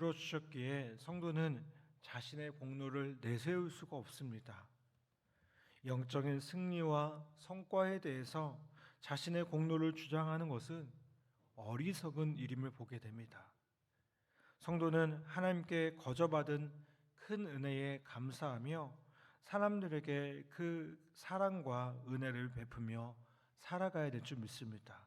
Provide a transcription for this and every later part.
베풀어 주셨기에 성도는 자신의 공로를 내세울 수가 없습니다. 영적인 승리와 성과에 대해서 자신의 공로를 주장하는 것은 어리석은 일임을 보게 됩니다. 성도는 하나님께 거저받은 큰 은혜에 감사하며 사람들에게 그 사랑과 은혜를 베푸며 살아가야 될 줄 믿습니다.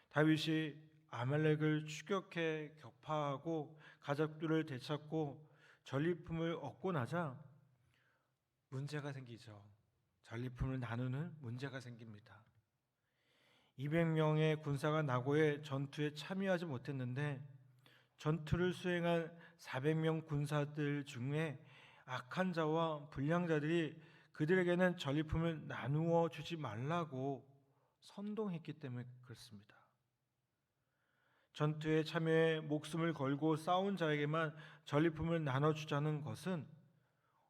다윗이 아말렉을 추격해 격파하고 가족들을 되찾고 전리품을 얻고 나자 문제가 생기죠. 전리품을 나누는 문제가 생깁니다. 200명의 군사가 나고의 전투에 참여하지 못했는데 전투를 수행한 400명 군사들 중에 악한 자와 불량 자들이 그들에게는 전리품을 나누어 주지 말라고 선동했기 때문에 그렇습니다. 전투에 참여해 목숨을 걸고 싸운 자에게만 전리품을 나눠주자는 것은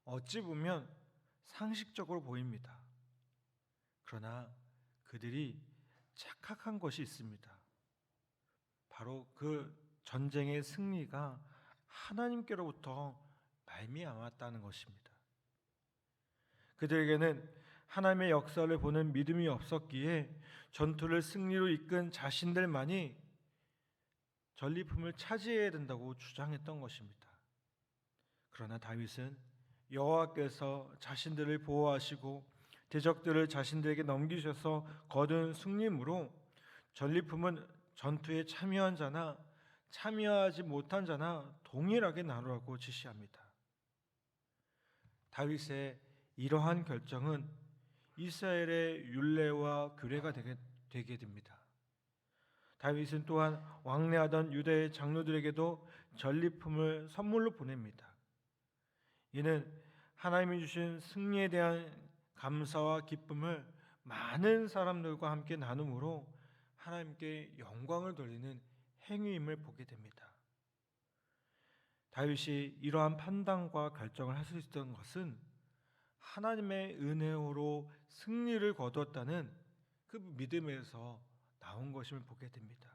어찌 보면 상식적으로 보입니다. 그러나 그들이 착각한 것이 있습니다. 바로 그 전쟁의 승리가 하나님께로부터 말미암았다는 것입니다. 그들에게는 하나님의 역사를 보는 믿음이 없었기에 전투를 승리로 이끈 자신들만이 전리품을 차지해야 된다고 주장했던 것입니다. 그러나 다윗은 여호와께서 자신들을 보호하시고 대적들을 자신들에게 넘기셔서 거둔 승리므로 전리품은 전투에 참여한 자나 참여하지 못한 자나 동일하게 나누라고 지시합니다. 다윗의 이러한 결정은 이스라엘의 율례와 규례가 되게 됩니다. 다윗은 또한 왕래하던 유대의 장로들에게도 전리품을 선물로 보냅니다. 이는 하나님이 주신 승리에 대한 감사와 기쁨을 많은 사람들과 함께 나눔으로 하나님께 영광을 돌리는 행위임을 보게 됩니다. 다윗이 이러한 판단과 결정을 할 수 있었던 것은 하나님의 은혜로 승리를 거두었다는 그 믿음에서 나온 것임을 보게 됩니다.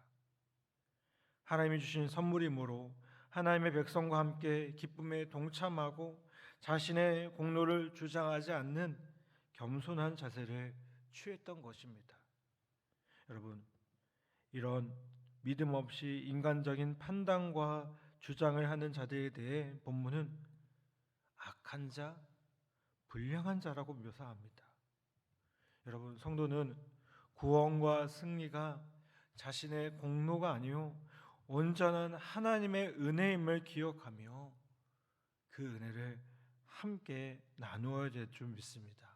하나님이 주신 선물이므로 하나님의 백성과 함께 기쁨에 동참하고 자신의 공로를 주장하지 않는 겸손한 자세를 취했던 것입니다. 여러분, 이런 믿음 없이 인간적인 판단과 주장을 하는 자들에 대해 본문은 악한 자, 불량한 자라고 묘사합니다. 여러분, 성도는 구원과 승리가 자신의 공로가 아니요 온전한 하나님의 은혜임을 기억하며 그 은혜를 함께 나누어야 될 줄 믿습니다.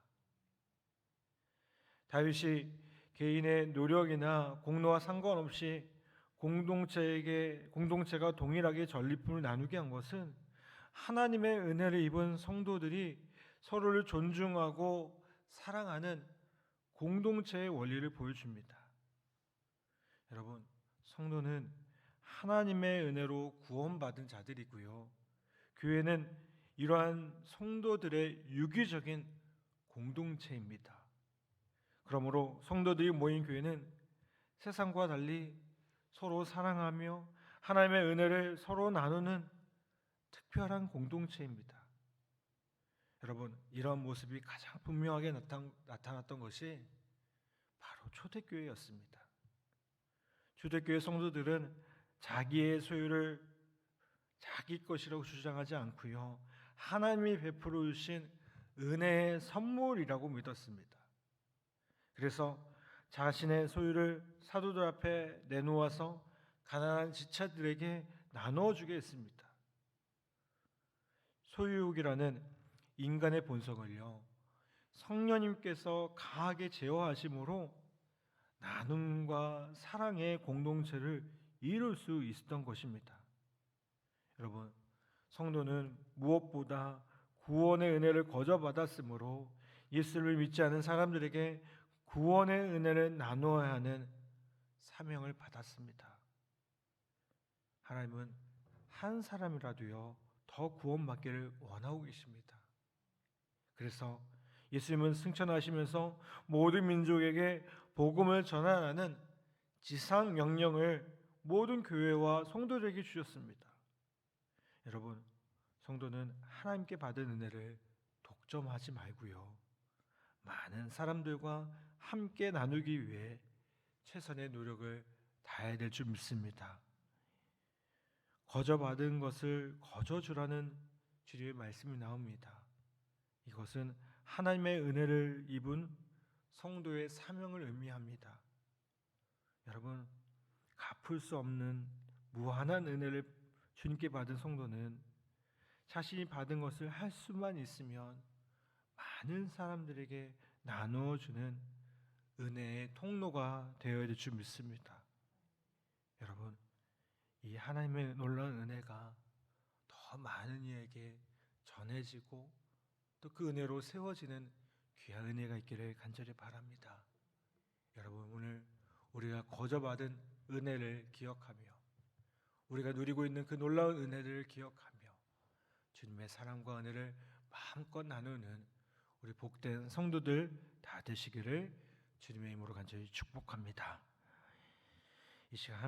다윗이 개인의 노력이나 공로와 상관없이 공동체가 동일하게 전리품을 나누게 한 것은 하나님의 은혜를 입은 성도들이 서로를 존중하고 사랑하는 공동체의 원리를 보여줍니다. 여러분, 성도는 하나님의 은혜로 구원받은 자들이고요. 교회는 이러한 성도들의 유기적인 공동체입니다. 그러므로 성도들이 모인 교회는 세상과 달리 서로 사랑하며 하나님의 은혜를 서로 나누는 특별한 공동체입니다. 여러분, 이런 모습이 가장 분명하게 나타났던 것이 바로 초대교회였습니다. 초대교회 성도들은 자기의 소유를 자기 것이라고 주장하지 않고요, 하나님이 베풀어 주신 은혜의 선물이라고 믿었습니다. 그래서 자신의 소유를 사도들 앞에 내놓아서 가난한 지체들에게 나누어 주게 했습니다. 소유욕이라는 인간의 본성을요, 성령님께서 강하게 제어하심으로 나눔과 사랑의 공동체를 이룰 수 있었던 것입니다. 여러분, 성도는 무엇보다 구원의 은혜를 거저받았으므로 예수를 믿지 않은 사람들에게 구원의 은혜를 나누어야 하는 사명을 받았습니다. 하나님은 한 사람이라도요 더 구원받기를 원하고 계십니다. 그래서 예수님은 승천하시면서 모든 민족에게 복음을 전하라는 지상 명령을 모든 교회와 성도들에게 주셨습니다. 여러분, 성도는 하나님께 받은 은혜를 독점하지 말고요, 많은 사람들과 함께 나누기 위해 최선의 노력을 다해야 될 줄 믿습니다. 거저 받은 것을 거저 주라는 주님의 말씀이 나옵니다. 이것은 하나님의 은혜를 입은 성도의 사명을 의미합니다. 여러분, 갚을 수 없는 무한한 은혜를 주님께 받은 성도는 자신이 받은 것을 할 수만 있으면 많은 사람들에게 나누어주는 은혜의 통로가 되어야 될 줄 믿습니다. 여러분, 이 하나님의 놀라운 은혜가 더 많은 이에게 전해지고 또 그 은혜로 세워지는 귀한 은혜가 있기를 간절히 바랍니다. 여러분, 오늘 우리가 거저 받은 은혜를 기억하며 우리가 누리고 있는 그 놀라운 은혜를 기억하며 주님의 사랑과 은혜를 마음껏 나누는 우리 복된 성도들 다 되시기를 주님의 이름으로 간절히 축복합니다. 이 시간